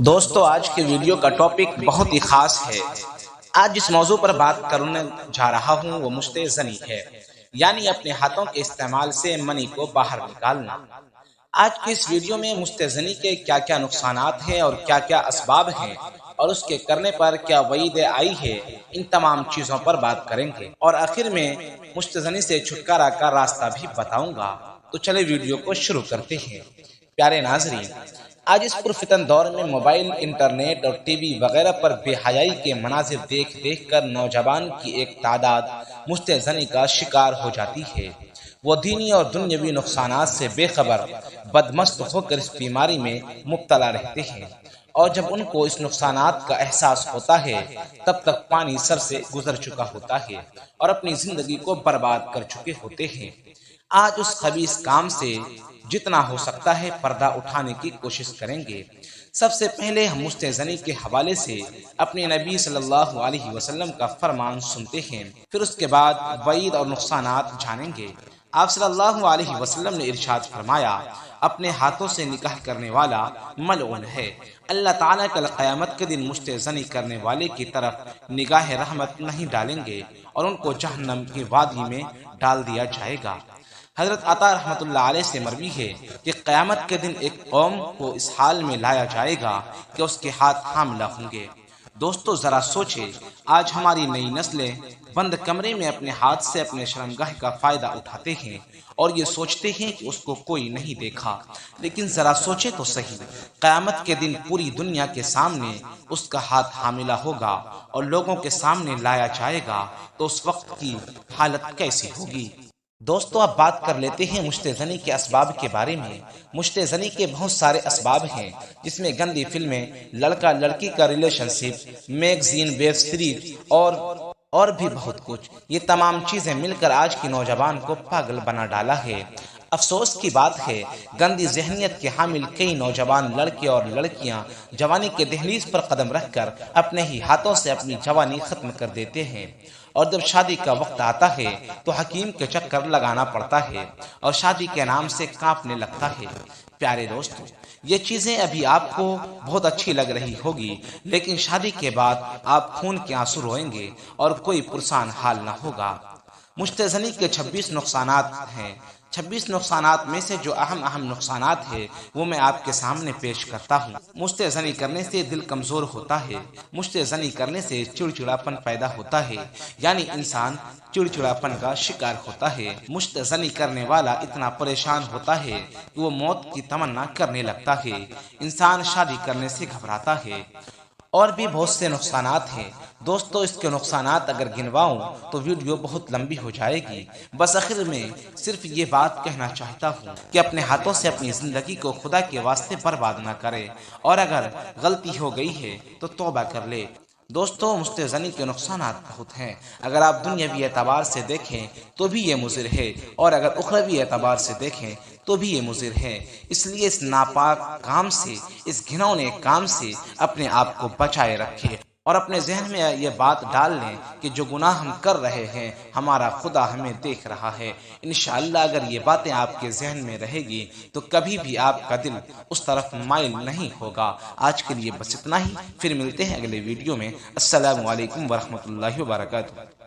دوستو آج کے ویڈیو کا ٹاپک بہت ہی خاص ہے۔ آج جس موضوع پر بات کرنے جا رہا ہوں وہ مستحزنی ہے، یعنی اپنے ہاتھوں کے استعمال سے منی کو باہر نکالنا۔ آج کی اس ویڈیو میں مستحزنی کے کیا کیا نقصانات ہیں اور کیا کیا اسباب ہیں اور اس کے کرنے پر کیا وعید آئی ہے، ان تمام چیزوں پر بات کریں گے اور آخر میں مستحزنی سے چھٹکارا کا راستہ بھی بتاؤں گا۔ تو چلے ویڈیو کو شروع کرتے ہیں۔ پیارے ناظرین، آج اس پرفتن دور میں موبائل، انٹرنیٹ اور ٹی وی وغیرہ پر بے حیائی کے مناظر دیکھ کر نوجوان کی ایک تعداد مستحزنی کا شکار ہو جاتی ہے۔ وہ دینی اور دنیاوی نقصانات سے بے خبر بدمست ہو کر اس بیماری میں مبتلا رہتے ہیں، اور جب ان کو اس نقصانات کا احساس ہوتا ہے تب تک پانی سر سے گزر چکا ہوتا ہے اور اپنی زندگی کو برباد کر چکے ہوتے ہیں۔ آج اس خبیث کام سے جتنا ہو سکتا ہے پردہ اٹھانے کی کوشش کریں گے۔ سب سے پہلے ہم مستحزنی کے حوالے سے اپنے نبی صلی اللہ علیہ وسلم کا فرمان سنتے ہیں، پھر اس کے بعد وعید اور نقصانات جانیں گے۔ آپ صلی اللہ علیہ وسلم نے ارشاد فرمایا، اپنے ہاتھوں سے نکاح کرنے والا ملعون ہے۔ اللہ تعالیٰ کل قیامت کے دن مستحزنی کرنے والے کی طرف نگاہ رحمت نہیں ڈالیں گے اور ان کو جہنم کی وادی میں ڈال دیا جائے گا۔ حضرت عطا رحمۃ اللہ علیہ سے مروی ہے کہ قیامت کے دن ایک قوم کو اس حال میں لایا جائے گا کہ اس کے ہاتھ حاملہ ہوں گے۔ دوستو ذرا سوچے، آج ہماری نئی نسلیں بند کمرے میں اپنے ہاتھ سے اپنے شرمگاہ کا فائدہ اٹھاتے ہیں اور یہ سوچتے ہیں کہ اس کو کوئی نہیں دیکھا، لیکن ذرا سوچے تو صحیح، قیامت کے دن پوری دنیا کے سامنے اس کا ہاتھ حاملہ ہوگا اور لوگوں کے سامنے لایا جائے گا تو اس وقت کی حالت کیسی ہوگی؟ دوستو اب بات کر لیتے ہیں مستحزنی کے اسباب کے بارے میں۔ مستحزنی کے بہت سارے اسباب ہیں، جس میں گندی فلمیں، لڑکا لڑکی کا ریلیشن شپ، میگزین، ویب سیریز اور بھی بہت کچھ، یہ تمام چیزیں مل کر آج کی نوجوان کو پاگل بنا ڈالا ہے۔ افسوس کی بات ہے، گندی ذہنیت کے حامل کئی نوجوان لڑکے اور لڑکیاں جوانی کے دہلیز پر قدم رکھ کر اپنے ہی ہاتھوں سے اپنی جوانی ختم کر دیتے ہیں، اور جب شادی کا وقت آتا ہے تو حکیم کے چکر لگانا پڑتا ہے اور شادی کے نام سے کانپنے لگتا ہے۔ پیارے دوستو، یہ چیزیں ابھی آپ کو بہت اچھی لگ رہی ہوگی، لیکن شادی کے بعد آپ خون کے آنسو روئیں گے اور کوئی پرسان حال نہ ہوگا۔ مستحزنی کے 26 نقصانات ہیں۔ 26 نقصانات میں سے جو اہم نقصانات ہیں وہ میں آپ کے سامنے پیش کرتا ہوں۔ مستحزنی کرنے سے دل کمزور ہوتا ہے۔ مستحزنی کرنے سے چڑچڑاپن پیدا ہوتا ہے، یعنی انسان چڑچڑاپن کا شکار ہوتا ہے۔ مستحزنی کرنے والا اتنا پریشان ہوتا ہے کہ وہ موت کی تمنا کرنے لگتا ہے۔ انسان شادی کرنے سے گھبراتا ہے، اور بھی بہت سے نقصانات ہیں۔ دوستو اس کے نقصانات اگر گنواؤں تو ویڈیو بہت لمبی ہو جائے گی، بس آخر میں صرف یہ بات کہنا چاہتا ہوں کہ اپنے ہاتھوں سے اپنی زندگی کو خدا کے واسطے برباد نہ کرے، اور اگر غلطی ہو گئی ہے تو توبہ کر لے۔ دوستو مستحزنی کے نقصانات بہت ہیں۔ اگر آپ دنیاوی اعتبار سے دیکھیں تو بھی یہ مضر ہے، اور اگر اخروی اعتبار سے دیکھیں تو بھی یہ مضر ہے۔ اس لیے اس ناپاک کام سے، اس گھنونے کام سے اپنے آپ کو بچائے رکھیں، اور اپنے ذہن میں یہ بات ڈال لیں کہ جو گناہ ہم کر رہے ہیں ہمارا خدا ہمیں دیکھ رہا ہے۔ انشاءاللہ اگر یہ باتیں آپ کے ذہن میں رہے گی تو کبھی بھی آپ کا دل اس طرف مائل نہیں ہوگا۔ آج کے لیے بس اتنا ہی، پھر ملتے ہیں اگلے ویڈیو میں۔ السلام علیکم ورحمۃ اللہ وبرکاتہ۔